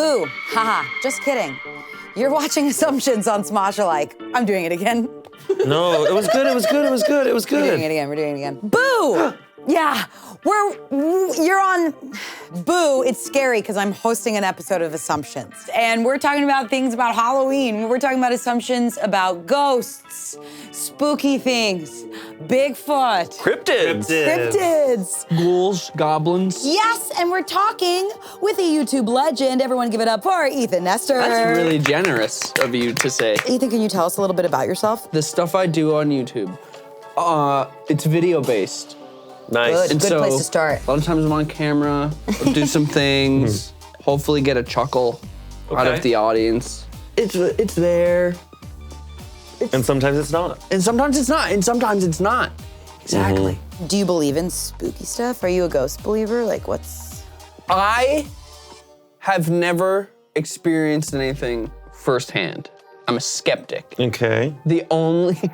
Boo. Haha. Just kidding. You're watching Assumptions on Smosh Alike. I'm doing it again. No, it was good. It was good. It was good. It was good. We're doing it again. We're doing it again. Boo. Yeah. You're on Boo. It's scary because I'm hosting an episode of Assumptions. And we're talking about things about Halloween. We're talking about assumptions about ghosts, spooky things, Bigfoot. Cryptids. Ghouls, goblins. Yes, and we're talking with a YouTube legend. Everyone give it up for Ethan Nestor. That's really generous of you to say. Ethan, can you tell us a little bit about yourself? The stuff I do on YouTube, it's video-based. Nice. Good place to start. A lot of times I'm on camera, do some things, hopefully get a chuckle out of the audience. It's there. And sometimes it's not. And sometimes it's not, and sometimes it's not. Exactly. Do you believe in spooky stuff? Are you a ghost believer? Like, what's... I have never experienced anything firsthand. I'm a skeptic. Okay. The only time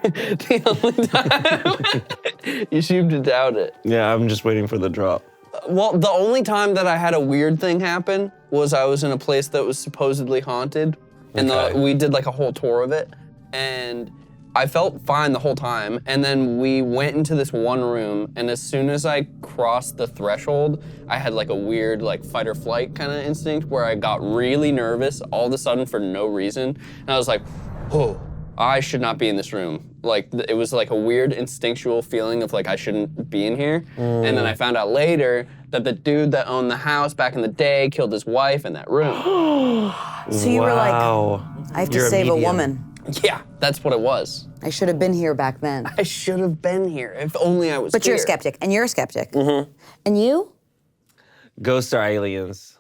you seem to doubt it. Yeah, I'm just waiting for the drop. Well, the only time that I had a weird thing happen was I was in a place that was supposedly haunted, and we did like a whole tour of it, and I felt fine the whole time, and then we went into this one room, and as soon as I crossed the threshold, I had like a weird like fight or flight kind of instinct where I got really nervous all of a sudden for no reason, and I was like, whoa, I should not be in this room. Like, it was like a weird instinctual feeling of like I shouldn't be in here, and then I found out later that the dude that owned the house back in the day killed his wife in that room. So you were like, I have to save a woman. Yeah, that's what it was. I should have been here back then. I should have been here, if only I was But here. you're a skeptic, and you're a skeptic. And you? Ghosts are aliens.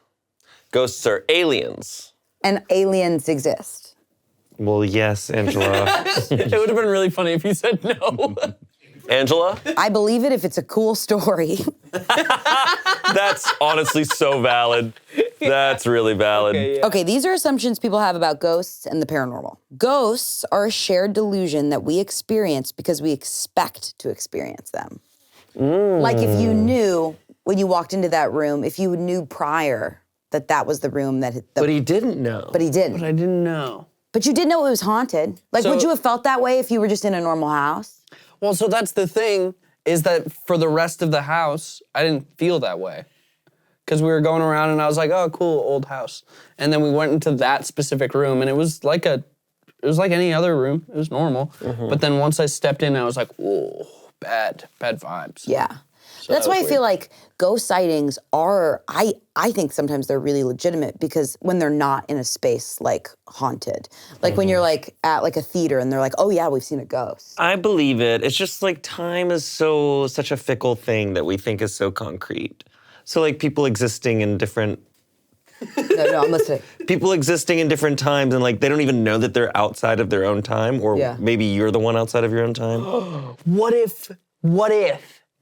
Ghosts are aliens. And aliens exist. Well, yes, Angela. It would have been really funny if you said no. Angela? I believe it if it's a cool story. That's honestly so valid. That's really valid. Okay, these are assumptions people have about ghosts and the paranormal. Ghosts are a shared delusion that we experience because we expect to experience them. Like if you knew when you walked into that room, if you knew prior that that was the room that... But he didn't know. But he didn't. But I didn't know. But you did know it was haunted. Like, would you have felt that way if you were just in a normal house? Well, so that's the thing, is that for the rest of the house, I didn't feel that way. Because we were going around and I was like, oh, cool, old house. And then we went into that specific room and it was like any other room. It was normal. But then once I stepped in, I was like, whoa, bad vibes. Yeah. So That's why I weird. feel like ghost sightings are, I think sometimes they're really legitimate because when they're not in a space like haunted. Like when you're like at like a theater and they're like, oh yeah, we've seen a ghost. I believe it. It's just like time is such a fickle thing that we think is so concrete. So like people existing in different... No, I'm listening. People existing in different times and like they don't even know that they're outside of their own time or maybe you're the one outside of your own time. What if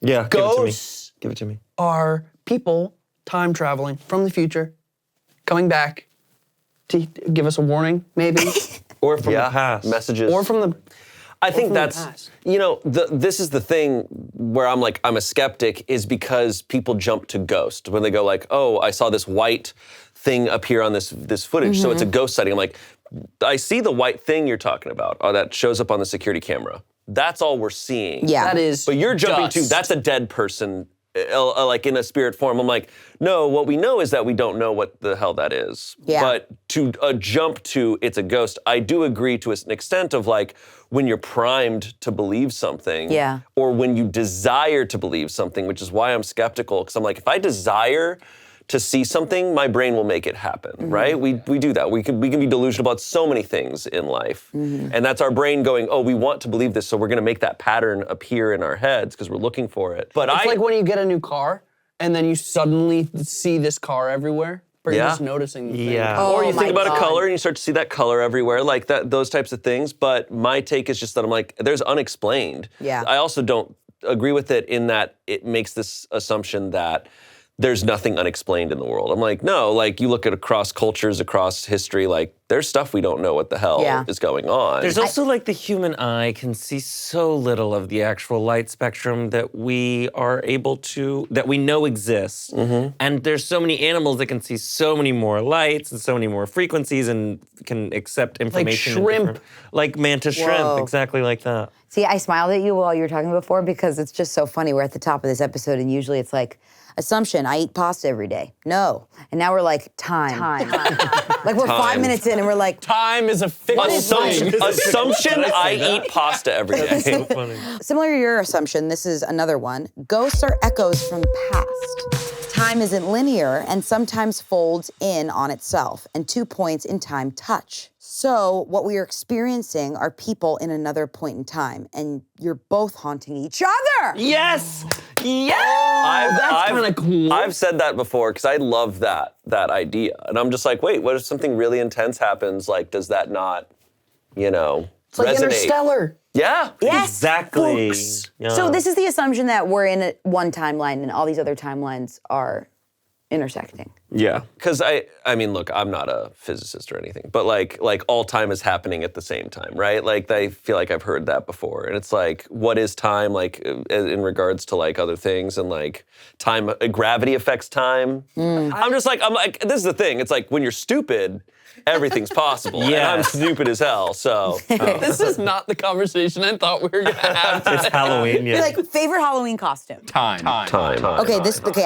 Yeah, ghosts give it to me. are people time traveling from the future, coming back to give us a warning, maybe? Or from the past. Messages. Or from the... I think from the that's, past. you know, this is the thing where I'm a skeptic is because people jump to ghost. When they go like, oh, I saw this white thing appear on this footage, so it's a ghost sighting. I'm like, I see the white thing you're talking about, that shows up on the security camera. That's all we're seeing. Yeah. That is But you're jumping to, dust. that's a dead person, like in a spirit form. I'm like, no, what we know is that we don't know what the hell that is. Yeah. But to jump to it's a ghost, I do agree to an extent of like, when you're primed to believe something, or when you desire to believe something, which is why I'm skeptical, because I'm like, if I desire to see something, my brain will make it happen, right? We do that. We can be delusional about so many things in life. And that's our brain going, oh, we want to believe this, so we're gonna make that pattern appear in our heads because we're looking for it. But It's like when you get a new car and then you suddenly see this car everywhere, but you're just noticing the thing. Yeah. Or you Oh think my about God. a color and you start to see that color everywhere, like that, those types of things. But my take is just that I'm like, there's unexplained. Yeah. I also don't agree with it in that it makes this assumption that there's nothing unexplained in the world. I'm like, no, like you look at across cultures, across history, like there's stuff we don't know what the hell is going on. There's also like the human eye can see so little of the actual light spectrum that we are able to, that we know exists. And there's so many animals that can see so many more lights and so many more frequencies and can accept information. Like shrimp. Like mantis shrimp, exactly like that. See, I smiled at you while you were talking before because it's just so funny. We're at the top of this episode and usually it's like, assumption, I eat pasta every day. No. And now we're like, time. Like we're 5 minutes in and we're like, Time is a fickle thing. Assumption, I eat pasta every day. So funny. similar to your assumption, this is another one. Ghosts are echoes from the past. Time isn't linear and sometimes folds in on itself, and 2 points in time touch. So what we are experiencing are people in another point in time, and you're both haunting each other. Yes! Yes! That's kind of cool. I've said that before because I love that idea. And I'm just like, wait, what if something really intense happens? Like, does that not, resonate? Like Interstellar. Yeah. Yes. Exactly. Yeah. So this is the assumption that we're in one timeline and all these other timelines are intersecting. Yeah. Because I mean, look, I'm not a physicist or anything, but like all time is happening at the same time, right? Like I feel like I've heard that before. And it's like, what is time like in regards to like other things and like time, gravity affects time. I'm like, this is the thing. It's like when you're stupid, everything's possible. And I'm stupid as hell, so. This is not the conversation I thought we were gonna have. It's Halloween, You're like, favorite Halloween costume? Time. Okay,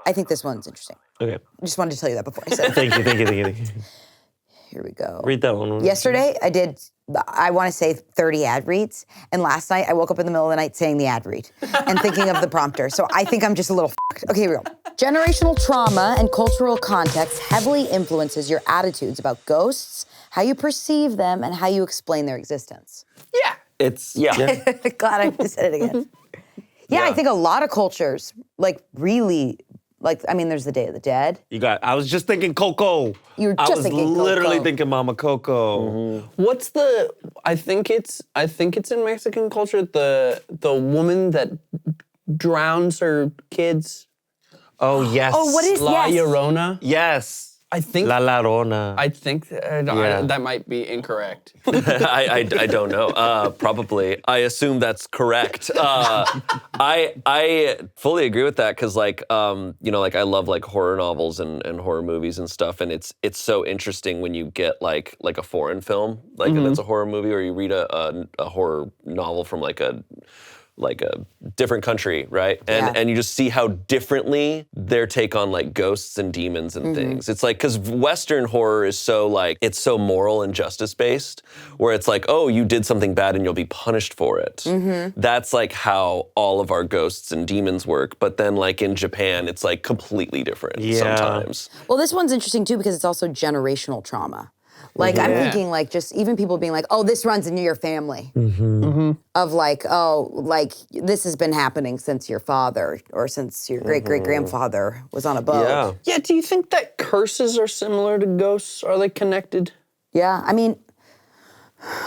I think this one's interesting. Okay. I just wanted to tell you that before I said it. Thank you. Here we go. Read that one. Yesterday, I want to say 30 ad reads, and last night I woke up in the middle of the night saying the ad read and thinking of the prompter. So I think I'm just a little f***ed. Okay, here we go. Generational trauma and cultural context heavily influences your attitudes about ghosts, how you perceive them, and how you explain their existence. Yeah. Glad I said it again. Yeah, I think a lot of cultures, really, there's the Day of the Dead. I was just thinking Coco. You were just thinking Coco. I was literally thinking Mama Coco. What's I think it's in Mexican culture, the woman that drowns her kids. Oh, yes. Oh, what is La yes? Llorona. Yes. I think La Llorona. I think that might be incorrect. I don't know. Probably. I assume that's correct. I fully agree with that because I love like horror novels and horror movies and stuff, and it's so interesting when you get like a foreign film that's a horror movie, or you read a horror novel from like a different country, right? And you just see how differently their take on like ghosts and demons and things. It's like, because Western horror is so like, it's so moral and justice based, where it's like, oh, you did something bad and you'll be punished for it. That's like how all of our ghosts and demons work. But then like in Japan, it's like completely different sometimes. Well, this one's interesting too because it's also generational trauma. Like, I'm thinking, like, just even people being like, oh, this runs in your family. Of like, oh, like, this has been happening since your father or since your great-great-grandfather was on a boat. Yeah, do you think that curses are similar to ghosts? Are they connected? Yeah, I mean,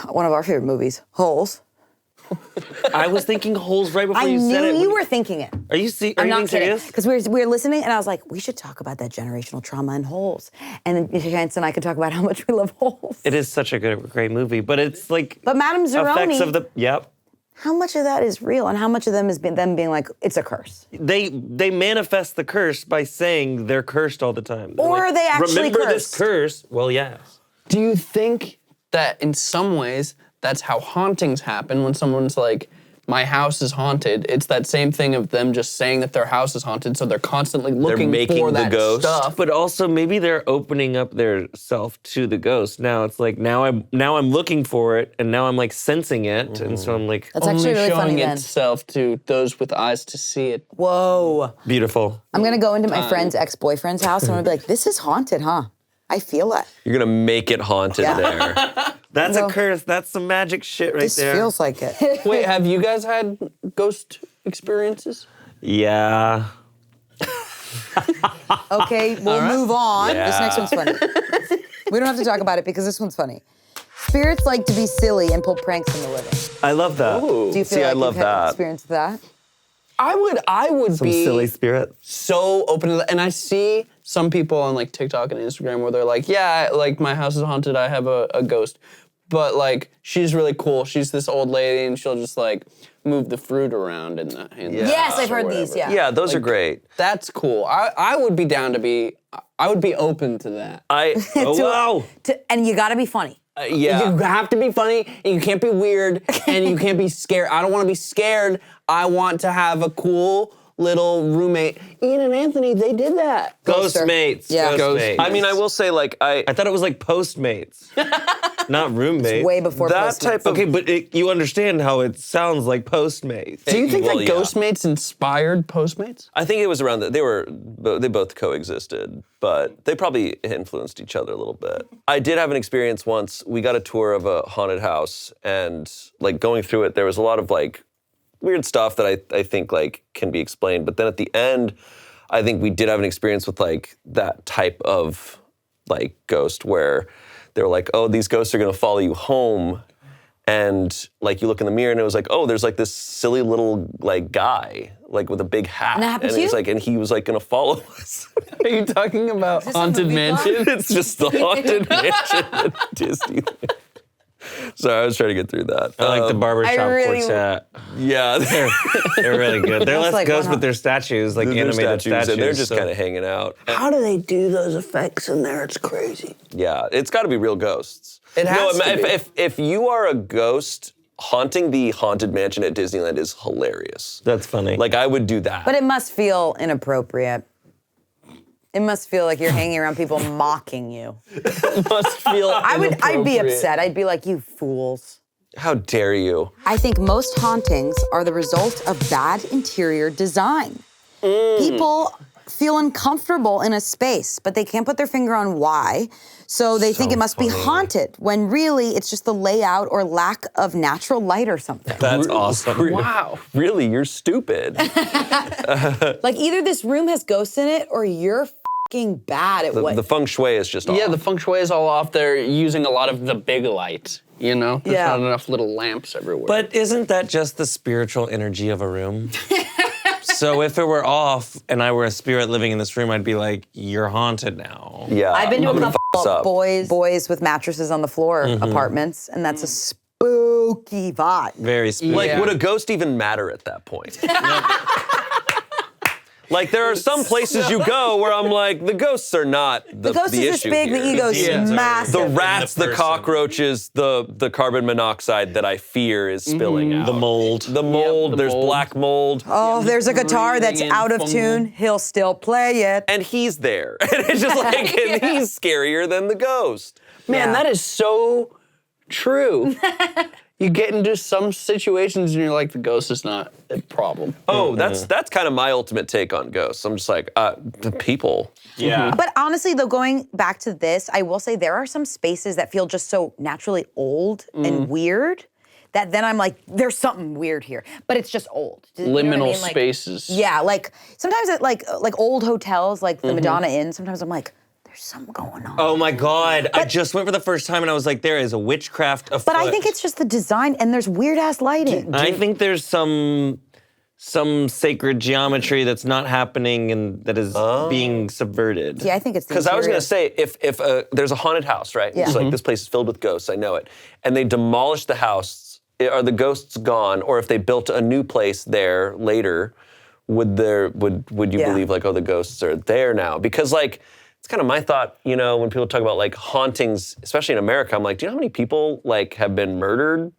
one of our favorite movies, Holes. I was thinking Holes right before you said it. I knew you were thinking it. Are you I'm not kidding. serious? Because we were listening, and I was like, we should talk about that generational trauma in Holes. And then Chanse and I could talk about how much we love Holes. It is such a great movie, but it's like... But Madame Zeroni... Effects of the... Yep. How much of that is real, and how much of them is them being like, it's a curse? They manifest the curse by saying they're cursed all the time. They're Or like, are they actually remember cursed? this curse? Well, yes. Do you think that in some ways that's how hauntings happen when someone's like, my house is haunted? It's that same thing of them just saying that their house is haunted, so they're constantly looking for that ghost. stuff. But also maybe they're opening up their self to the ghost. Now it's like now I'm looking for it, and now I'm like sensing it, and so I'm like, That's actually really funny showing then. itself to those with eyes to see it. Whoa. beautiful. I'm gonna go into my friend's ex-boyfriend's house, and I'm gonna be like, this is haunted, huh? I feel it. You're gonna make it haunted there. That's No. a curse. That's some magic shit right This there. feels like it. Wait, have you guys had ghost experiences? Yeah. Okay, we'll move on. Yeah. This next one's funny. We don't have to talk about it because this one's funny. Spirits like to be silly and pull pranks in the living. I love that. Ooh. Do you feel See, like I love you've had that. experience with that? I would Some be silly spirit. so open to that. And I see some people on like TikTok and Instagram where they're like, yeah, like my house is haunted, I have a ghost. But like, she's really cool. She's this old lady and she'll just like move the fruit around in the Yes, house I've or heard whatever. these, yeah. Yeah, those are great. That's cool. I would be down to be, I would be open to that. Wow. And you gotta be funny. Yeah. You have to be funny, and you can't be weird, and you can't be scared. I don't want to be scared. I want to have a cool little roommate. Ian and Anthony, they did that. Ghostmates. Yeah. Ghostmates. I mean, I will say, like, I thought it was like Postmates, not roommates. Way before that Postmates. type of Okay, but you understand how it sounds like Postmates. Do you think Well, that yeah. Ghostmates inspired Postmates? I think it was around that they both coexisted, but they probably influenced each other a little bit. I did have an experience once. We got a tour of a haunted house, and like going through it, there was a lot of like weird stuff that I think like can be explained. But then at the end, I think we did have an experience with like that type of like ghost where they were like, oh, these ghosts are gonna follow you home. And like you look in the mirror and it was like, oh, there's like this silly little like guy like with a big hat. And that happened to he's you? like, and he was like gonna follow us. Are you talking about Haunted Mansion? It's just the haunted mansion at Disney. Sorry, I was trying to get through that. I like the barbershop I really- quartet. Yeah, They're really good. They're less like ghosts, one but they're statues, like they're animated statues. and they're just so- kind of hanging out. How do they do those effects in there? It's crazy. Yeah, it's got to be real ghosts. It has to be. If you are a ghost, haunting the haunted mansion at Disneyland is hilarious. That's funny. Like I would do that. But it must feel inappropriate. It must feel like you're hanging around people mocking you. It must feel I'd be inappropriate. upset. I'd be like, you fools. How dare you? I think most hauntings are the result of bad interior design. People feel uncomfortable in a space, but they can't put their finger on why. So they think it must be haunted, when really it's just the layout or lack of natural light or something. That's awesome. Wow. Really, you're stupid. Like either this room has ghosts in it or you're fucking bad at what. The feng shui is just off. Yeah, the feng shui is all off. They're using a lot of the big light, you know? There's Yeah. not enough little lamps everywhere. But isn't that just the spiritual energy of a room? So if it were off and I were a spirit living in this room, I'd be like, you're haunted now. Yeah. I've been to I'm a gonna couple f this up. boys with mattresses on the floor apartments, and that's a spooky vibe. Very spooky. Like, Yeah. would a ghost even matter at that point? Like, there are some places you go where I'm like, the ghosts are not the ghost the is this issue big, here. the ego's Yeah. massive. The rats, the person. cockroaches, the carbon monoxide that I fear is spilling out. the mold. The mold, the there's mold. black mold. Oh, there's a guitar that's breathing in out of fungal. tune. He'll still play it. And he's there. And it's just like, and he's scarier than the ghost. Man, Yeah. that is so true. You get into some situations and you're like, the ghost is not a problem. Oh, that's kind of my ultimate take on ghosts. I'm just like, the people. Yeah. But honestly, though, going back to this, I will say there are some spaces that feel just so naturally old and weird that then I'm like, there's something weird here. But it's just old. Do you know what I Liminal mean? Like, spaces. yeah, like sometimes at like old hotels, like the Madonna Inn, sometimes I'm like, there's something going on. Oh my God. I just went for the first time and I was like, there is a witchcraft afoot. But I think it's just the design, and there's weird ass lighting. I think there's some sacred geometry that's not happening and that is being subverted. Yeah, I think it's the Because I was interior. gonna say, if there's a haunted house, right? Yeah. It's like this place is filled with ghosts. I know it. And they demolish the house. Are the ghosts gone? Or if they built a new place there later, would you Yeah. believe like, oh, the ghosts are there now? Because like, it's kind of my thought, you know, when people talk about like hauntings, especially in America, I'm like, do you know how many people like have been murdered,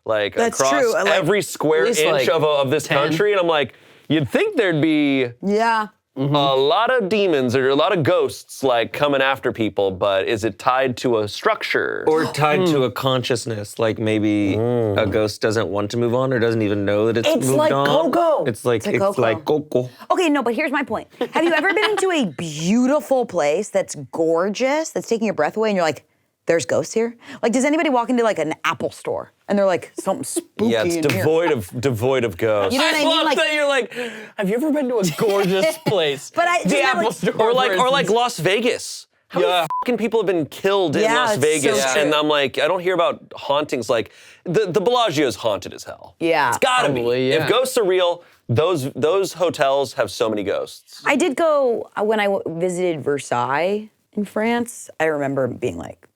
like That's across true. Like, every square at least, inch like, of this 10. country? And I'm like, you'd think there'd be Yeah. a lot of demons or a lot of ghosts like coming after people, but is it tied to a structure? Or tied to a consciousness, like maybe a ghost doesn't want to move on or doesn't even know that it's moved like on. Coco. It's like Coco. Coco. Okay, no, but here's my point. Have you ever been into a beautiful place that's gorgeous, that's taking your breath away, and you're like, there's ghosts here? Like, does anybody walk into like an Apple store and they're like, something spooky Yeah, it's in here? devoid of ghosts. You know what I mean? love Like, that you're like, have you ever been to a gorgeous place? But I- the just not Apple like- Store, or like for instance. Las Vegas. How many fucking people have been killed in Yeah, Las it's Vegas? so true. And I'm like, I don't hear about hauntings like the Bellagio's haunted as hell. Yeah. It's gotta Probably, be. yeah. If ghosts are real, Those hotels have so many ghosts. I did go, when I visited Versailles in France, I remember being like,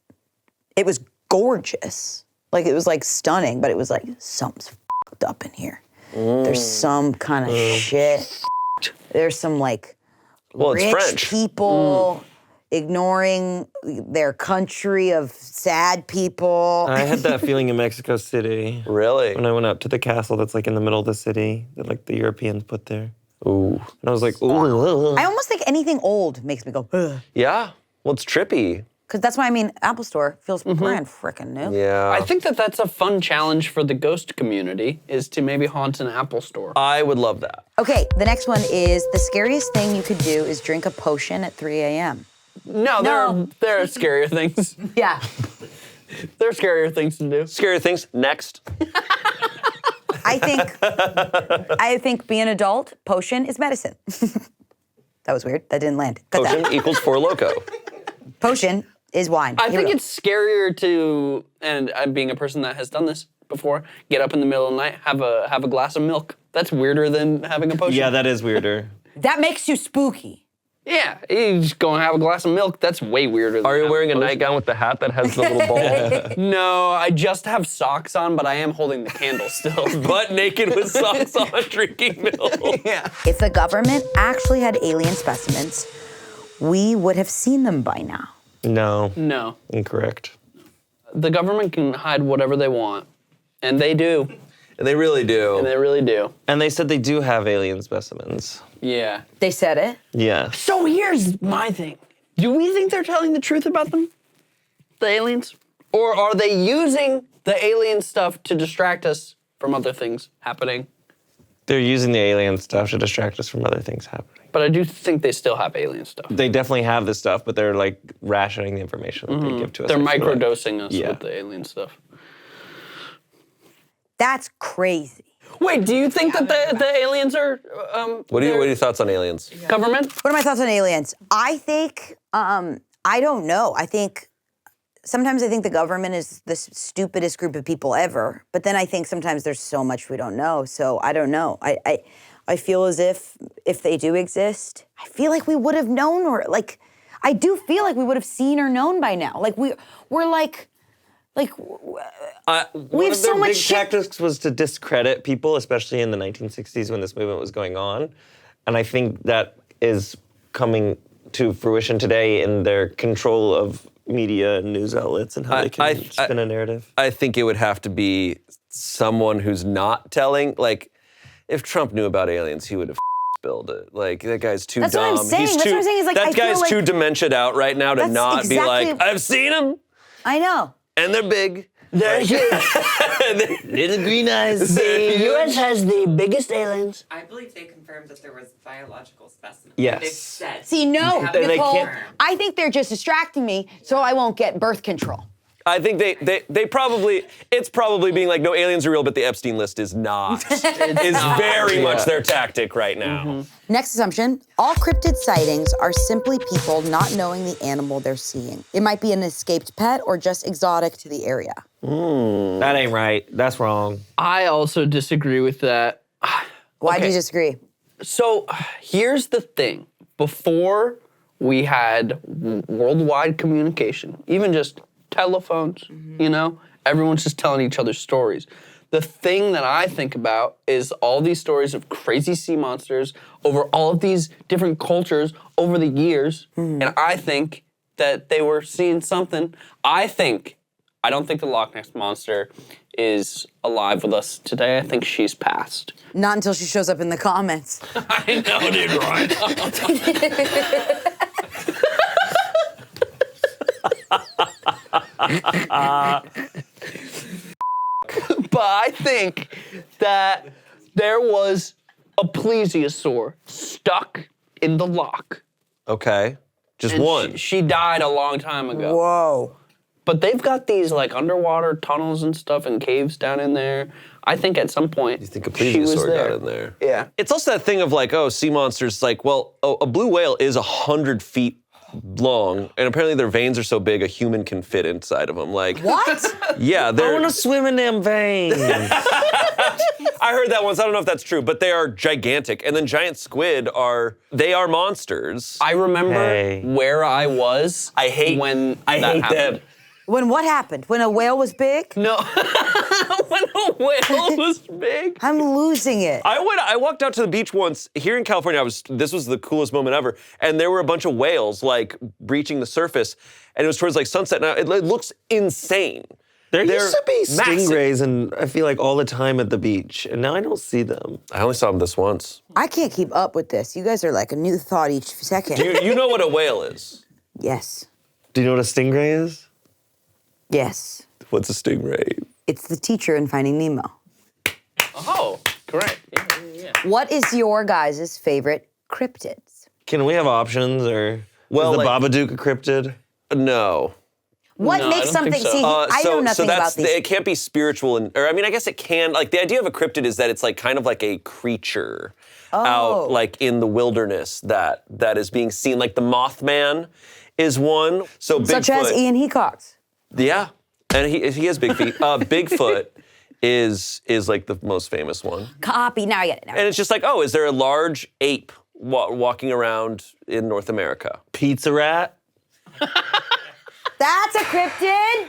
it was gorgeous. Like, it was like stunning, but it was like, something's fucked up in here. There's some kind of shit. There's some like it's rich French. people ignoring their country of sad people. I had that feeling in Mexico City. Really? When I went up to the castle that's like in the middle of the city that like the Europeans put there. Ooh. And I was like, ooh. I almost think anything old makes me go, ugh. Yeah. Well, it's trippy. Because that's why I mean, Apple Store feels brand frickin' new. Yeah. I think that's a fun challenge for the ghost community, is to maybe haunt an Apple Store. I would love that. Okay, the next one is the scariest thing you could do is drink a potion at 3 a.m. No, there are scarier things. Yeah. There are scarier things to do. Scary things. Next. I think being an adult, potion is medicine. That was weird. That didn't land. Cut Potion that. equals Four Loko. Potion is wine. I Here we think go. it's scarier to, and being a person that has done this before, get up in the middle of the night, have a glass of milk. That's weirder than having a potion. Yeah, that is weirder. That makes you spooky. Yeah, you just go and have a glass of milk. That's way weirder. Are you having wearing a potion. nightgown with the hat that has the little ball? No, I just have socks on, but I am holding the candle still. Butt naked with socks on, drinking milk. Yeah. If the government actually had alien specimens, we would have seen them by now. No. No. Incorrect. The government can hide whatever they want, and they do. And they really do. And they really do. And they said they do have alien specimens. Yeah. They said it. Yeah. So here's my thing. Do we think they're telling the truth about them? The aliens? Or are they using the alien stuff to distract us from other things happening? They're using the alien stuff to distract us from other things happening. But I do think they still have alien stuff. They definitely have this stuff, but they're like rationing the information that they give to us. They're I feel like. microdosing us Yeah. with the alien stuff. That's crazy. Wait, do you think that the aliens are What are your thoughts on aliens? government? What are my thoughts on aliens? I think, I don't know. Sometimes I think the government is the stupidest group of people ever, but then I think sometimes there's so much we don't know, so I don't know. I feel as if they do exist, I feel like we would have known, or like, I do feel like we would have seen or known by now. Like we're like, One have of so their much big shit- tactics was to discredit people, especially in the 1960s when this movement was going on. And I think that is coming to fruition today in their control of media and news outlets and how they can spin a narrative. I think it would have to be someone who's not telling. Like, if Trump knew about aliens, he would have spilled it. Like, that guy's too That's dumb. what I'm saying. That's what I'm saying is, like, I that feel guy's like- too dementiaed out right now to That's not be like, exactly- I've seen them, I know. and they're big. They're huge. Little green eyes. The U.S. has the biggest aliens. I believe they confirmed that there was biological specimens. Yes. They've said. See, no, They Nicole, can't- I think they're just distracting me so I won't get birth control. I think they probably, it's probably being like, no, aliens are real, but the Epstein list is not. Is very much their tactic right now. Next assumption, all cryptid sightings are simply people not knowing the animal they're seeing. It might be an escaped pet or just exotic to the area. That ain't right. That's wrong. I also disagree with that. Why do you disagree? So here's the thing. Before we had worldwide communication, even just telephones, you know, everyone's just telling each other stories. The thing that I think about is all these stories of crazy sea monsters over all of these different cultures over the years. And I think that they were seeing something. I don't think the Loch Ness Monster is alive with us today. I think she's passed. Not until she shows up in the comments. I know, dude, right? But I think that there was a plesiosaur stuck in the loch. Okay, just And one. She died a long time ago. Whoa. But they've got these like underwater tunnels and stuff and caves down in there. I think at some point You think a she was plesiosaur there. got in there? Yeah. It's also that thing of like, oh, sea monsters. Like, well, a blue whale is 100 feet long, and apparently their veins are so big a human can fit inside of them. Like What? Yeah, I they're. want to swim in them veins. I heard that once. I don't know if that's true, but they are gigantic. And then giant squid they are monsters. I remember where I was. I hate when I that hate happened. them. When what happened? When a whale was big? No, when a whale was big. I'm losing it. I walked out to the beach once here in California. This was the coolest moment ever, and there were a bunch of whales like breaching the surface, and it was towards like sunset. Now it looks insane. There They're used to be massive. stingrays, and I feel like all the time at the beach, and now I don't see them. I only saw them this once. I can't keep up with this. You guys are like a new thought each second. You know what a whale is? Yes. Do you know what a stingray is? Yes. What's a stingray? It's the teacher in Finding Nemo. Oh, correct. Yeah. What is your guys' favorite cryptids? Can we have options, or Well, is the like- Babadook a cryptid? No. What No, I makes don't think something? so. See, I know nothing about these. It can't be spiritual, or I mean, I guess it can. Like the idea of a cryptid is that it's like kind of like a creature out like in the wilderness that is being seen. Like the Mothman is one. So Bigfoot. Such as Ian Hecox. Yeah, and he has big feet. Bigfoot is like the most famous one. Copy. Now I get it. Now. And it's just like, oh, is there a large ape walking around in North America? Pizza rat? That's a cryptid?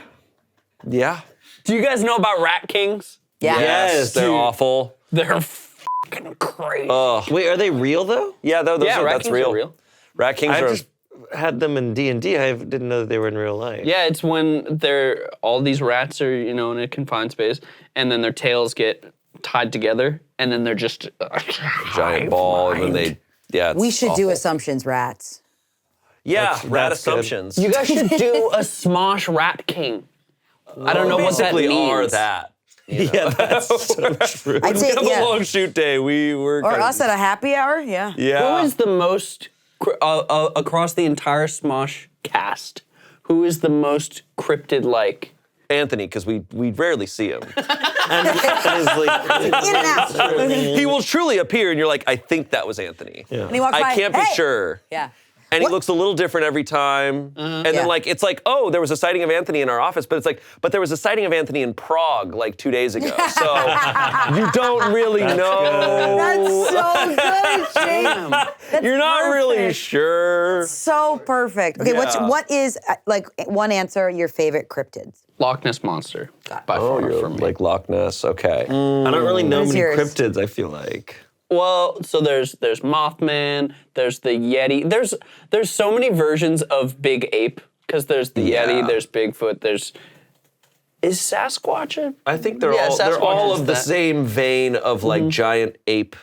Yeah. Do you guys know about rat kings? Yeah. Yes, they're dude. awful. They're fucking crazy. Wait, are they real though? Yeah, rat that's kings real. are real. Rat kings I are. just had them in D&D. I didn't know that they were in real life. Yeah, it's when all these rats are, in a confined space, and then their tails get tied together, and then they're just a giant ball, and then it's We should do awful. assumptions, rats. Yeah, rat that's good. assumptions. You guys should do a Smosh rat king. I don't know what that basically means. are that. Yeah, that's so true. I'd say, We have yeah. a long shoot day. We were. Or kind of- us at a happy hour? Yeah. Yeah. Who is the most across the entire Smosh cast? Who is the most cryptid-like? Anthony, because we rarely see him. And is like, In and out. He will truly appear, and you're like, I think that was Anthony. Yeah. And he walks by, I can't be "Hey!" sure. Yeah. And What- he looks a little different every time. And Yeah. then like it's like, oh, there was a sighting of Anthony in our office, but it's like, but there was a sighting of Anthony in Prague like 2 days ago. So you don't really know. That's so good, Shane. That's You're not really perfect. sure. So perfect. Okay, Yeah. what is, like, one answer, your favorite cryptids? Loch Ness Monster, by Oh, far you're for me. like Loch Ness. Okay. I don't really know What is many yours? cryptids, I feel like. Well, so there's Mothman, there's the Yeti. There's so many versions of Big Ape because there's the Yeah. Yeti, there's Bigfoot, is Sasquatch a? I think they're Yeah, all Sasquatch is of the that. same vein of like giant ape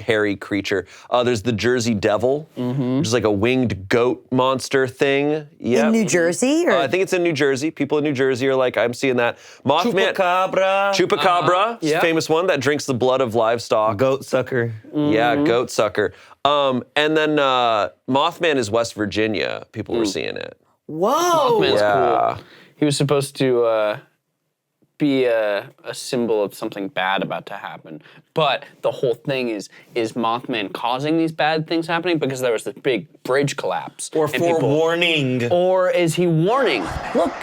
hairy creature. There's the Jersey Devil, which is like a winged goat monster thing. Yeah. In New Jersey? Or? I think it's in New Jersey. People in New Jersey are like, I'm seeing that. Mothman. Chupacabra. Chupacabra, is a Yeah. famous one that drinks the blood of livestock. Goat sucker. Yeah, goat sucker. And then Mothman is West Virginia. People were seeing it. Whoa. Mothman's Yeah. cool. He was supposed to be a symbol of something bad about to happen. But the whole thing is Mothman causing these bad things happening because there was this big bridge collapse. Or and people- forewarning. Or is he warning? Look.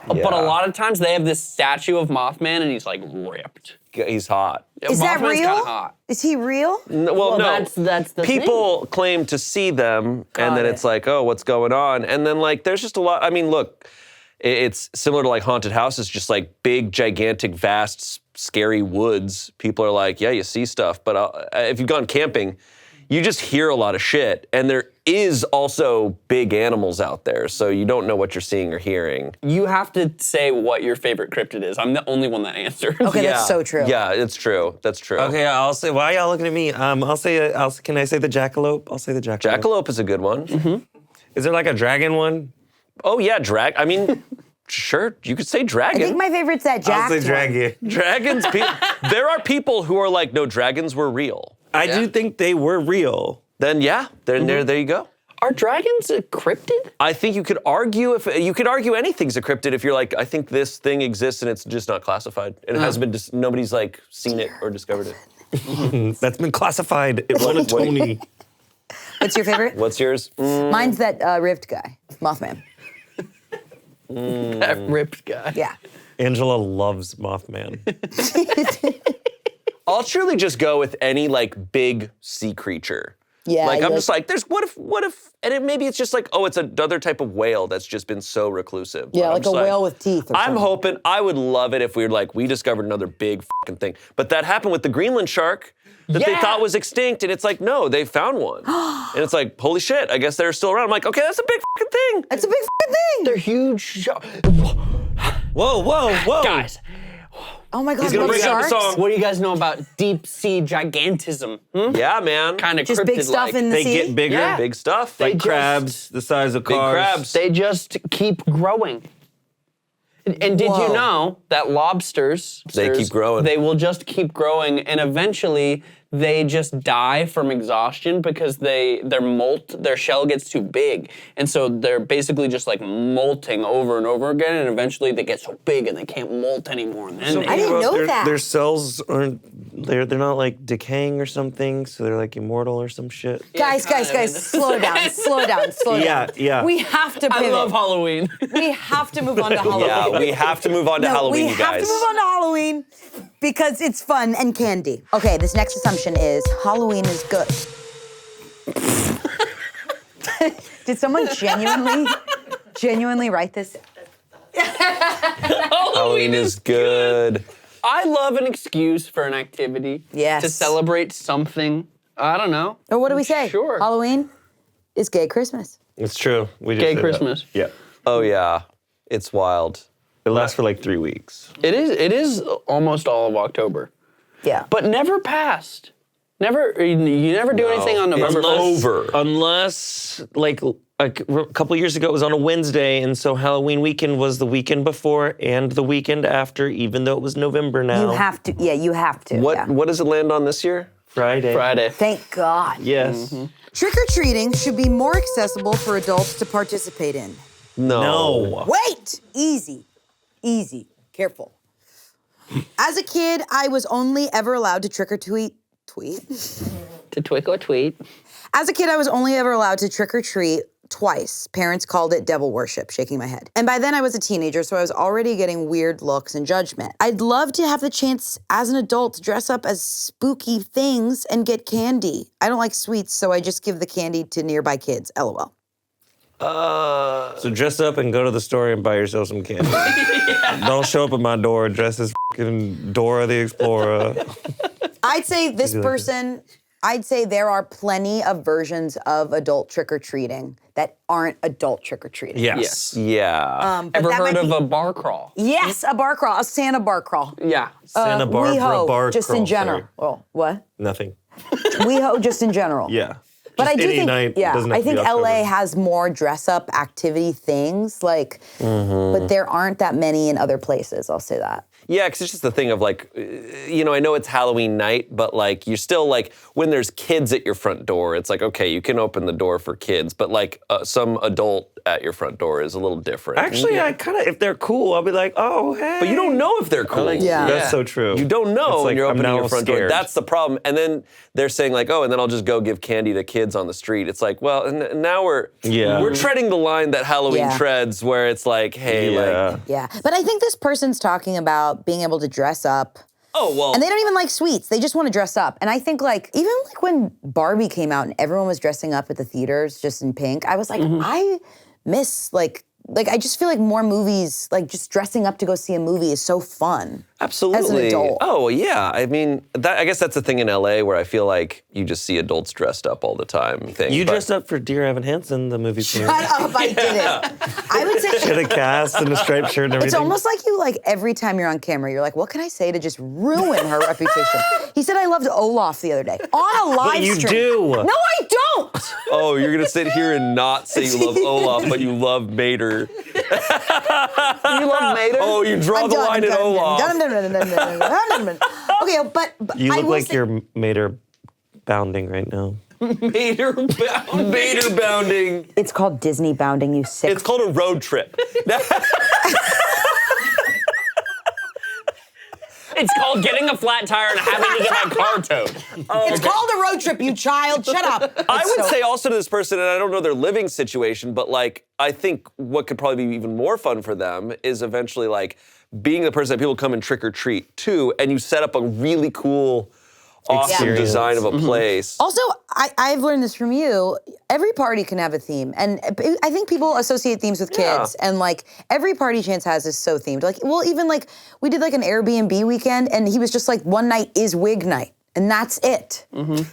But Yeah. a lot of times they have this statue of Mothman and he's like ripped. He's hot. Is that Mothman's real? kinda hot. Is he real? Well, no. That's the People claim to see them, and then it. it's like, oh, what's going on? And then like, there's just a lot. I mean, look, it's similar to like haunted houses, just like big, gigantic, vast, scary woods. People are like, yeah, you see stuff, but if you've gone camping, you just hear a lot of shit, and there is also big animals out there, so you don't know what you're seeing or hearing. You have to say what your favorite cryptid is. I'm the only one that answers. Okay, Yeah. that's so true. Yeah, it's true. That's true. Okay, I'll say. Why are y'all looking at me? Can I say the jackalope? I'll say the jackalope. Jackalope is a good one. Is there like a dragon one? Oh yeah, I mean, sure, you could say I dragon. think my favorite's that Jack. I'll say dragon. Dragons. There are people who are like, no, dragons were real. I do think they were real. Then yeah, there you go. Are dragons a cryptid? I think you could argue anything's a cryptid if you're like, I think this thing exists and it's just not classified and it hasn't been nobody's like seen it or discovered it. That's been classified. It won a Tony. What's your favorite? What's yours? Mine's that ripped guy, Mothman. That ripped guy. Yeah. Angela loves Mothman. I'll truly just go with any like big sea creature. Yeah. Like I'm just like, there's what if, and maybe it's just like, oh, it's another type of whale that's just been so reclusive. Yeah, But I'm like a just whale with teeth or I'm something. hoping, I would love it if we were like, we discovered another big fucking thing. But that happened with the Greenland shark that they thought was extinct, and it's like, no, they found one. And it's like, holy shit, I guess they're still around. I'm like, okay, that's a big fucking thing. It's a big fucking thing. They're huge. Whoa. Guys, Oh my God, He's gonna love bring out the sharks? song. what do you guys know about deep sea gigantism? Yeah, man. Kind of Just big stuff in the They sea? get bigger. Yeah. Big stuff. Like just- crabs the size of Big cars. crabs. They just keep growing. And did Whoa. you know that lobsters, They keep growing. They will just keep growing, and eventually they just die from exhaustion because their shell gets too big, and so they're basically just like molting over and over again, and eventually they get so big and they can't molt anymore. And then So they I didn't know that. Their cells aren't, they're not like decaying or something, so they're like immortal or some shit. Guys, slow down. Yeah. We have to I pivot. love Halloween. We have to move on to Halloween. Yeah, we have to move on to Halloween, we you have guys. to move on to Halloween because it's fun and candy. Okay, this next assumption is Halloween is good. Did someone genuinely write this? Halloween is good. I love an excuse for an activity. Yes. To celebrate something. I don't know. Or what do we say? Sure. Halloween is gay Christmas. It's true. We just Gay said that. Christmas. Yeah. Oh yeah, it's wild. It lasts for like 3 weeks. It is almost all of October. Yeah. But never past. Never, you never do anything on November It's 1st. over. Unless, like a couple years ago, it was on a Wednesday, and so Halloween weekend was the weekend before and the weekend after, even though it was November now. You have to. Yeah, you have to. What yeah. what does it land on this year? Friday. Friday. Thank God. Yes. Trick-or-treating should be more accessible for adults to participate in. No. Wait! Easy. Careful. As a kid, I was only ever allowed to trick-or-treat. To twinkle or tweet. As a kid, I was only ever allowed to trick-or-treat twice. Parents called it devil worship, shaking my head. And by then I was a teenager, so I was already getting weird looks and judgment. I'd love to have the chance as an adult to dress up as spooky things and get candy. I don't like sweets, so I just give the candy to nearby kids, LOL. So dress up and go to the store and buy yourself some candy. Don't show up at my door dressed as fucking Dora the Explorer. I'd say this person, I'd say there are plenty of versions of adult trick-or-treating that aren't adult trick-or-treating. Yes. Yeah. But Ever that heard might of be- a bar crawl? Yes, a bar crawl, a Santa bar crawl. Yeah. Santa Barbara WeHo, bar just crawl, in general. sorry. Oh, what? Nothing. WeHo, just in general. Yeah. But Just I do any think, night, yeah, doesn't have I to be think LA October. has more dress-up activity things, like, but there aren't that many in other places. I'll say that. Yeah, because it's just the thing of like, you know, I know it's Halloween night, but like you're still like, when there's kids at your front door, it's like, okay, you can open the door for kids, but like some adult at your front door is a little different. Actually, I kind of, if they're cool, I'll be like, oh, hey. But you don't know if they're cool. Yeah. That's so true. You don't know It's when like, you're I'm opening now your front door. scared. That's the problem. And then they're saying like, oh, and then I'll just go give candy to kids on the street. It's like, well, now we're treading the line that Halloween Yeah. treads, where it's like, hey, like, Yeah, but I think this person's talking about being able to dress up. oh well. And they don't even like sweets. They just want to dress up. And I think like, even like when Barbie came out and everyone was dressing up at the theaters just in pink, I was like, I miss like I just feel like more movies, like just dressing up to go see a movie is so fun. Absolutely. As an adult. Oh yeah. I mean, I guess that's the thing in LA where I feel like you just see adults dressed up all the time. You dressed up for Dear Evan Hansen, the movie premiere. Shut up, I didn't. I would say Had a cast and a striped shirt and everything. it's almost like you like every time you're on camera, you're like, what can I say to just ruin her reputation? He said I loved Olaf the other day on a live you stream. do. No, I don't. Oh, you're gonna sit here and not say you love Olaf, but you love Mater. You love Mater? Oh, you draw the line at Olaf. Okay, but You I look will like say- you're Mater bounding right now. Mater bound. Mater bounding. It's called Disney bounding, you sick. It's called a road trip. It's called getting a flat tire and having to get my car towed. It's called a road trip, you child. Shut up. I would say also to this person, and I don't know their living situation, but like, I think what could probably be even more fun for them is eventually like being the person that people come and trick or treat to, and you set up a really cool, awesome design of a place. Also, I've learned this from you. Every party can have a theme. And I think people associate themes with kids. And like, every party Chance has is so themed. Like, well, even like, we did like an Airbnb weekend, and he was just like, one night is wig night. And that's it. And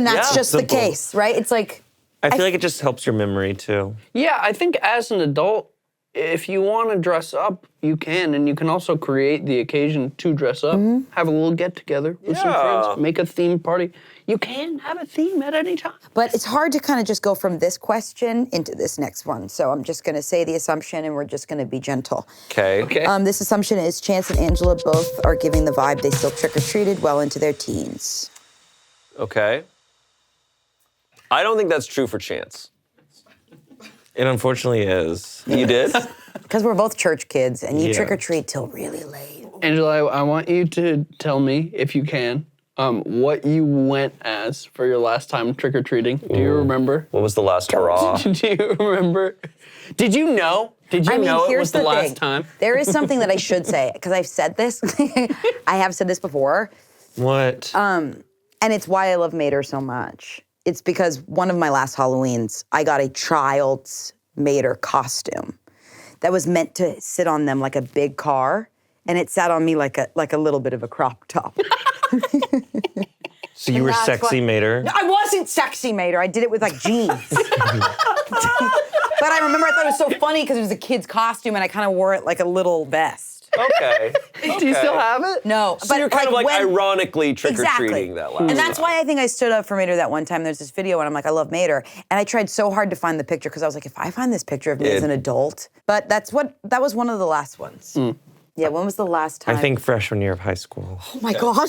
that's just simple. the case, right? It's like. I feel like it just helps your memory too. Yeah, I think as an adult, if you want to dress up, you can, and you can also create the occasion to dress up. Have a little get-together with some friends, make a themed party. You can have a theme at any time. But it's hard to kind of just go from this question into this next one. So I'm just going to say the assumption, and we're just going to be gentle. Okay. This assumption is Chance and Angela both are giving the vibe they still trick-or-treated well into their teens. Okay. I don't think that's true for Chance. It unfortunately is. You did? Because we're both church kids, and you Yeah. trick-or-treat till really late. Angela, I want you to tell me, if you can, what you went as for your last time trick-or-treating. Do you remember? What was the last hurrah? Do you remember? Did you know? Did you know it was the last time? There is something that I should say, because I've said this. I have said this before. What? And it's why I love Mater so much. It's because one of my last Halloweens, I got a child's Mater costume that was meant to sit on them like a big car, and it sat on me like a little bit of a crop top. So you were sexy, Mater? No, I wasn't sexy, Mater. I did it with like jeans. But I remember I thought it was so funny because it was a kid's costume, and I kind of wore it like a little vest. Okay. Do you still have it? No, So you're kind of like ironically trick-or-treating that last And that's why I think I stood up for Mater that one time. There's this video and I'm like, I love Mater. And I tried so hard to find the picture because I was like, if I find this picture of me as an adult. But that was one of the last ones. Yeah, when was the last time? I think freshman year of high school. Oh my God.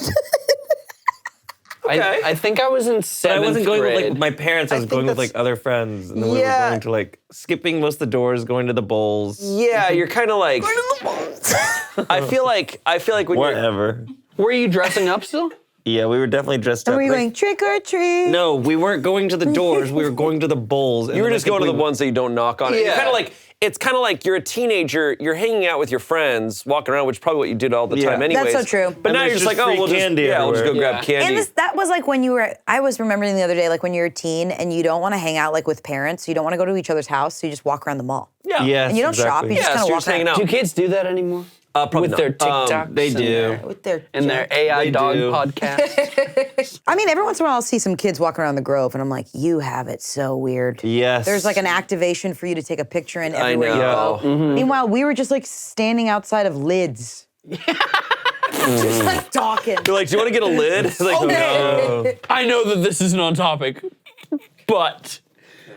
I think I was in But I seventh wasn't going with grade. like my parents. I was think going with that's- like other friends, and then we were Yeah. going to like skipping most of the doors, going to the bowls. Yeah, you're kind of like. I feel like when you're. Whatever. Were you dressing up still? Yeah, we were definitely dressed up. Were you like- going trick or treat? No, we weren't going to the doors. We were going to the bowls. And You were then I just think going to we- the ones that you don't knock on. You're Yeah. kind of like. It's kind of like you're a teenager, you're hanging out with your friends, walking around, which is probably what you did all the Yeah. time anyways. That's so true. But And now there's you're just just like, oh, free we'll just candy we'll just go everywhere. grab candy. And that was like when you were, I was remembering the other day, like when you're a teen and you don't want to hang out like with parents, you don't want to go to each other's house, so you just walk around the mall. yeah. Yes, And you don't shop, exactly. you just Yeah, kind so of you're walk just hanging around. out. Do kids do that anymore? Probably With their not. TikToks they and do. their- With their and their AI They dog do. podcast. I mean, every once in a while I'll see some kids walking around the Grove and I'm like, you have it so weird. Yes. There's like an activation for you to take a picture in I everywhere you know. go. Meanwhile, we were just like standing outside of Lids. Just like talking. You're like, do you want to get a lid? It's like, no. I know that this isn't on topic, but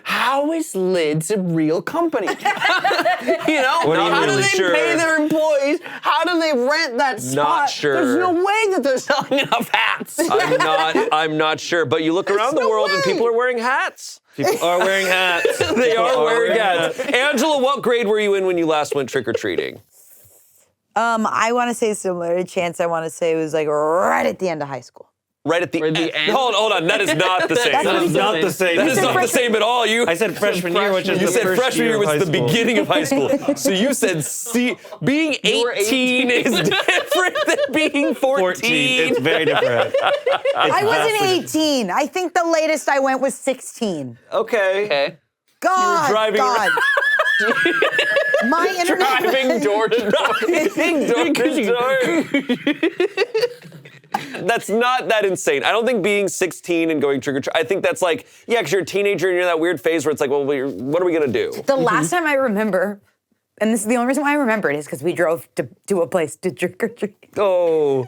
how is Lids a real company? You know, What do you how mean? do they Sure. pay their employees? How do they rent that spot? sure. There's no way that they're selling enough hats. I'm not sure. But you look around the no world and way. people are wearing hats. People are wearing hats. They are wearing hats. hats. Angela, what grade were you in when you last went trick-or-treating? I want to say similar to Chance. I want to say it was like right at the end of high school. Right at the Right at end. the end. Hold on. That is not the same. That's That what is he not said. the same. That is not the freshman- same at all. I said freshman year, which is You the said first freshman year of was high the school. beginning of high school. So you said, see, being 18 is different than being 14. It's very different. I wasn't 18. I think the latest I went was 16. Okay. Okay. God, driving God. My internet. Driving door to That's not that insane. I don't think being 16 and going trick-or-treat, I think that's like, yeah, because you're a teenager and you're in that weird phase where it's like, well, what are we going to do? The last time I remember, and this is the only reason why I remember it, is because we drove to a place to trick or treat. Oh.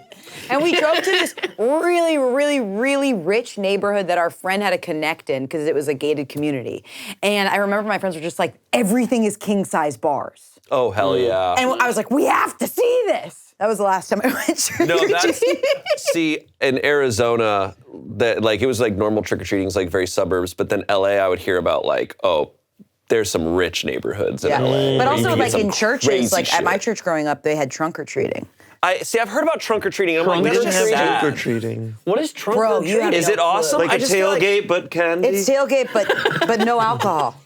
And we drove to this really, really, really rich neighborhood that our friend had a connect in because it was a gated community. And I remember my friends were just like, everything is king-size bars. Oh, hell yeah. And I was like, we have to see this. That was the last time I went trick No, or that's, treating. see, in Arizona, that like it was like normal trick-or-treating, like very suburbs, but then LA, I would hear about like, oh, there's some rich neighborhoods in LA. But where you also can get like some in churches, crazy like at my shit. church growing up, they had trunk or treating. I've heard about trunk or treating. I'm like, We that's didn't just have sad. trunk or treating. What is trunk Bro, or you have treating? Is it awesome? Like I a just feel tailgate, but candy. It's tailgate, but no alcohol.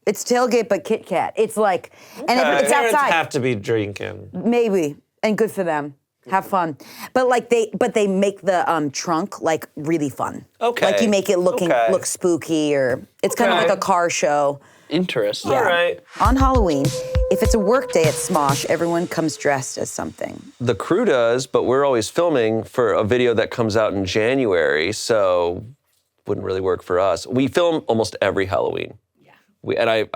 It's tailgate, but Kit Kat. It's like, and it's Parents outside. have to be drinking. Maybe, and good for them. Have fun, but they make the trunk like really fun. Okay. Like you make it look spooky, or it's kind of Okay. like a car show. Interesting. All right. On Halloween, if it's a work day at Smosh, everyone comes dressed as something. The crew does, but we're always filming for a video that comes out in January, so wouldn't really work for us. We film almost every Halloween. I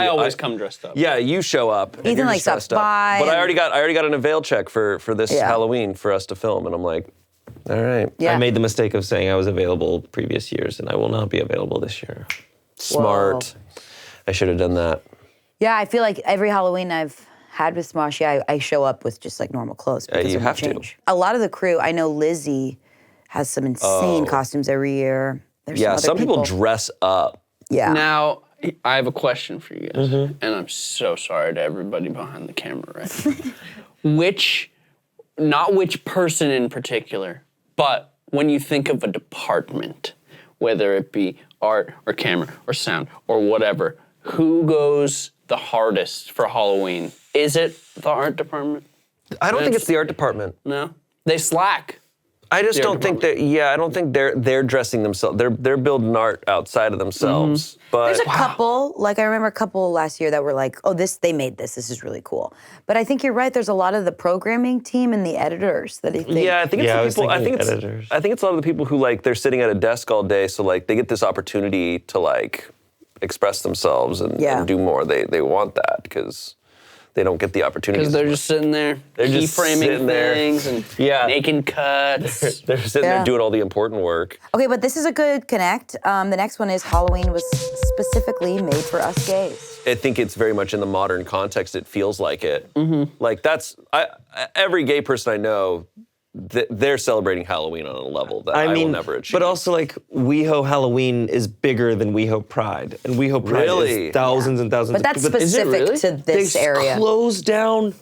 always come dressed up. Yeah, you show up. and Ethan you're like just dressed stops up. by But I and- already got an avail check for this Yeah. Halloween for us to film, and I'm like, all right. Yeah. I made the mistake of saying I was available previous years, and I will not be available this year. Smart. I should have done that. Yeah, I feel like every Halloween I've had with Smosh, I show up with just like normal clothes because you it won't have to. change. A lot of the crew, I know Lizzy has some insane costumes every year. There's Yeah, some some people dress up. Yeah. Now, I have a question for you guys, and I'm so sorry to everybody behind the camera right now. Not which person in particular, but when you think of a department, whether it be art or camera or sound or whatever, who goes the hardest for Halloween? Is it the art department? I don't think it's the art department. No? They slack. I just The art don't think that. Yeah, I don't think they're dressing themselves. They're building art outside of themselves. But There's a couple, like I remember a couple last year that were like, oh, they made this is really cool. But I think you're right, there's a lot of the programming team and the editors that I think. yeah, I think it's Yeah, I the was people. I thinking think it's editors. I think it's a lot of the people who like they're sitting at a desk all day, so like they get this opportunity to like express themselves and do more. They want that because they don't get the opportunity. Because they're just sitting there, They're just keyframing sitting there. things and Yeah. making cuts. They're sitting Yeah. there doing all the important work. Okay, but this is a good connect. The next one is Halloween was specifically made for us gays. I think it's very much in the modern context. It feels like it. Like every gay person I know, they're celebrating Halloween on a level that I will never achieve. but also like WeHo Halloween is bigger than WeHo Pride, and WeHo Pride Really? is thousands and thousands. But that's of people. specific really? to this They area. closed down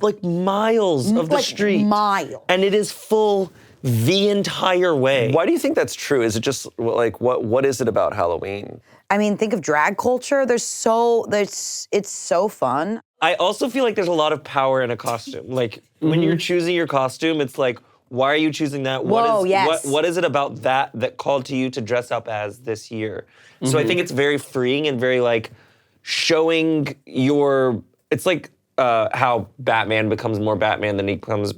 like miles of the like street, miles. and it is full the entire way. Why do you think that's true? Is it just like what is it about Halloween? I mean, think of drag culture. It's so fun. I also feel like there's a lot of power in a costume. Like when you're choosing your costume, it's like, why are you choosing that? Whoa, yes. What is it about that called to you to dress up as this year? So I think it's very freeing and very like showing it's like how Batman becomes more Batman than he becomes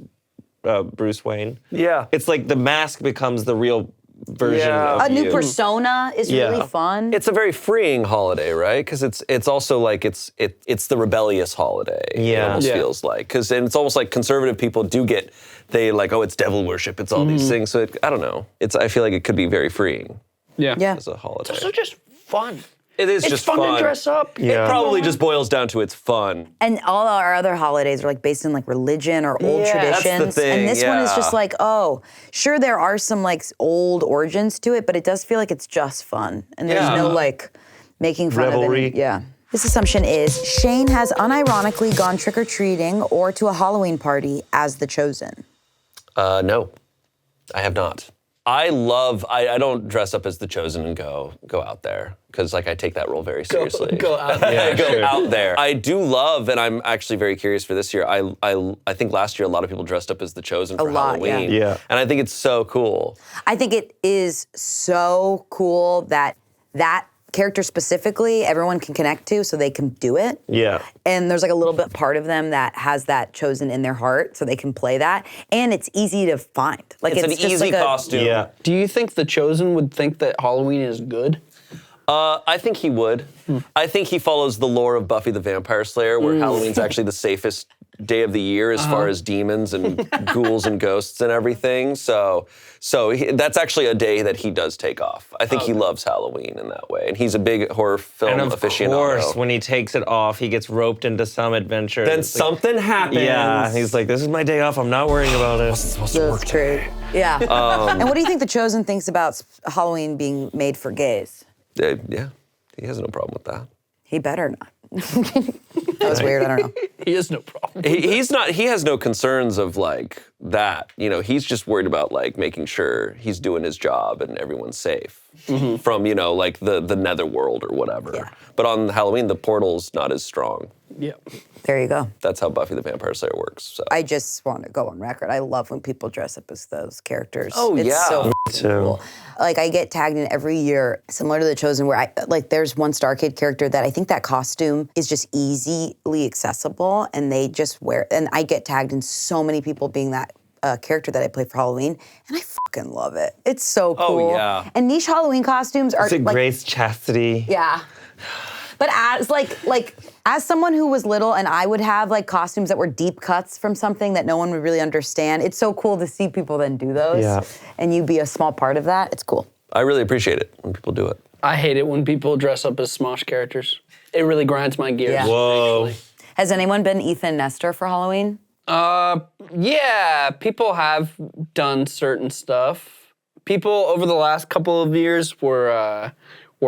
Bruce Wayne. Yeah. It's like the mask becomes the real version Yeah. of A new you. persona is really Yeah. fun. It's a very freeing holiday, right? Because it's also like it's the rebellious holiday. It Yeah. almost Yeah. feels like and it's almost like conservative people they like, oh, it's devil worship, it's all these things. So I don't know. I feel like it could be very freeing Yeah. as a holiday. It's also just fun. It is It's just fun to dress up. Yeah. It probably just boils down to it's fun. And all our other holidays are like based in like religion or old Yeah, that's the traditions. thing, And this one is yeah. just like, oh, sure there are some like old origins to it, but it does feel like it's just fun. And there's Yeah. no like making fun of Revelry. it. Yeah. This assumption is Shane has unironically gone trick-or-treating or to a Halloween party as the chosen. No, I have not. I don't dress up as the chosen and go out there because like I take that role very seriously. Go out there. Yeah, go sure. out there. I do love, and I'm actually very curious for this year. I think last year a lot of people dressed up as the chosen for lot, yeah. Halloween. Yeah. And I think it's so cool. I think it is so cool that character specifically everyone can connect to so they can do it. Yeah. And there's like a little bit part of them that has that chosen in their heart so they can play that. And it's easy to find. Like It's an just easy like costume. Yeah. Do you think the Chosen would think that Halloween is good? I think he would. I think he follows the lore of Buffy the Vampire Slayer, where Halloween's actually the safest day of the year as far as demons and ghouls and ghosts and everything. So that's actually a day that he does take off. I think he loves Halloween in that way, and he's a big horror film And of aficionado. course, when he takes it off, he gets roped into some adventure. Then It's like- something happens. Yeah, he's like, this is my day off, I'm not worrying about it. That's true. Yeah. And what do you think the chosen thinks about Halloween being made for gays? Yeah, he has no problem with that. He better not. That was weird, I don't know. He has no problem. He has no concerns of like that. You know, he's just worried about like making sure he's doing his job and everyone's safe from, you know, like the netherworld or whatever. Yeah. But on Halloween, the portal's not as strong. Yeah. There you go. That's how Buffy the Vampire Slayer works. So. I just want to go on record. I love when people dress up as those characters. Oh, it's yeah. so Me cool. Like, I get tagged in every year, similar to The Chosen, where there's one Star Kid character that I think that costume is just easily accessible, and they just wear, and I get tagged in so many people being that character that I play for Halloween, and I fucking love it. It's so cool. Oh, yeah. And niche Halloween costumes are Is it like, Grace Chastity? yeah. But as as someone who was little and I would have like costumes that were deep cuts from something that no one would really understand, it's so cool to see people then do those. Yeah. And you be a small part of that. It's cool. I really appreciate it when people do it. I hate it when people dress up as Smosh characters. It really grinds my gears. Yeah. Whoa. actually. Has anyone been Ethan Nestor for Halloween? Yeah, people have done certain stuff. People over the last couple of years were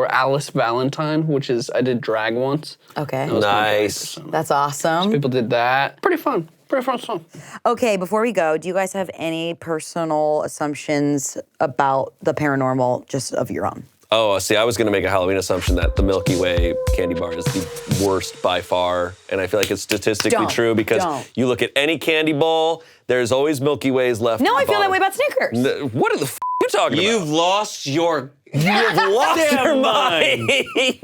Alice Valentine, which is, I did drag once. Okay. That was my Nice. drag persona. That's awesome. People did that. Pretty fun. Pretty fun stuff. Okay, before we go, do you guys have any personal assumptions about the paranormal just of your own? Oh, see, I was going to make a Halloween assumption that the Milky Way candy bar is the worst by far, and I feel like it's statistically true because you look at any candy bowl, there's always Milky Ways left. No, at I the feel that bottom. way about Snickers. What the f*** are you talking You've about? lost your You've lost your mind. Milky Way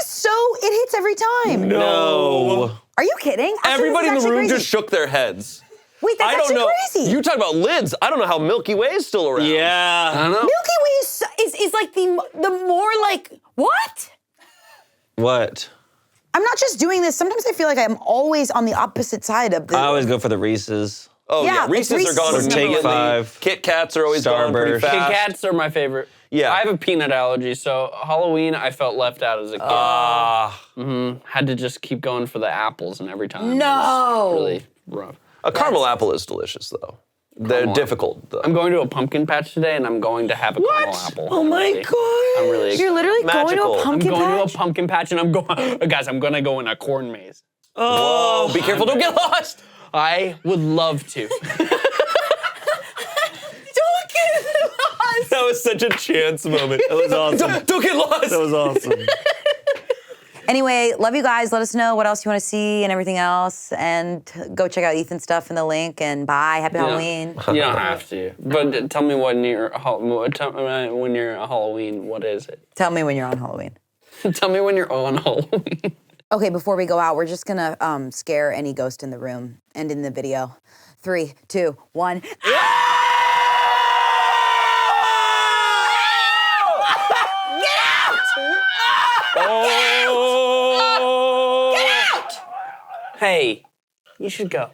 so, it hits every time. No. Are you kidding? Actually, Everybody in this the is room actually just shook their heads. Wait, that's I don't actually know. crazy. You talk about lids. I don't know how Milky Way is still around. I Yeah. don't know. Milky Way is like the more like, what? What? I'm not just doing this. Sometimes I feel like I'm always on the opposite side of the. I always go for the Reese's. Oh, Yeah, yeah. it's Reese's are Reese's. gone Take immediately. 5. Kit Kats are always gone pretty Starburst. fast. Kit Kats are my favorite. Yeah. I have a peanut allergy, so Halloween I felt left out as a kid. Had to just keep going for the apples and every time. No. It was really rough. A caramel apple is delicious, though. They're Caramel difficult, though. I'm going to a pumpkin patch today, and I'm going to have a caramel apple. Oh my I'm really excited. You're literally going Magical. to a I'm pumpkin I'm going patch? to a pumpkin patch, and I'm going. Guys, I'm gonna go in a corn maze. Oh, be careful, don't get lost. I would love to. Don't get lost. That was such a chance moment. That was awesome. Don't get lost. That was awesome. Anyway, love you guys. Let us know what else you want to see and everything else. And go check out Ethan's stuff in the link. And bye. Happy Halloween. You don't have to. But tell me when you're Halloween. What is it? Tell me when you're on Halloween. Tell me when you're on Halloween. Okay, before we go out, we're just gonna scare any ghost in the room and in the video. 3, 2, 1. Get out! Oh! Get out! Hey, you should go.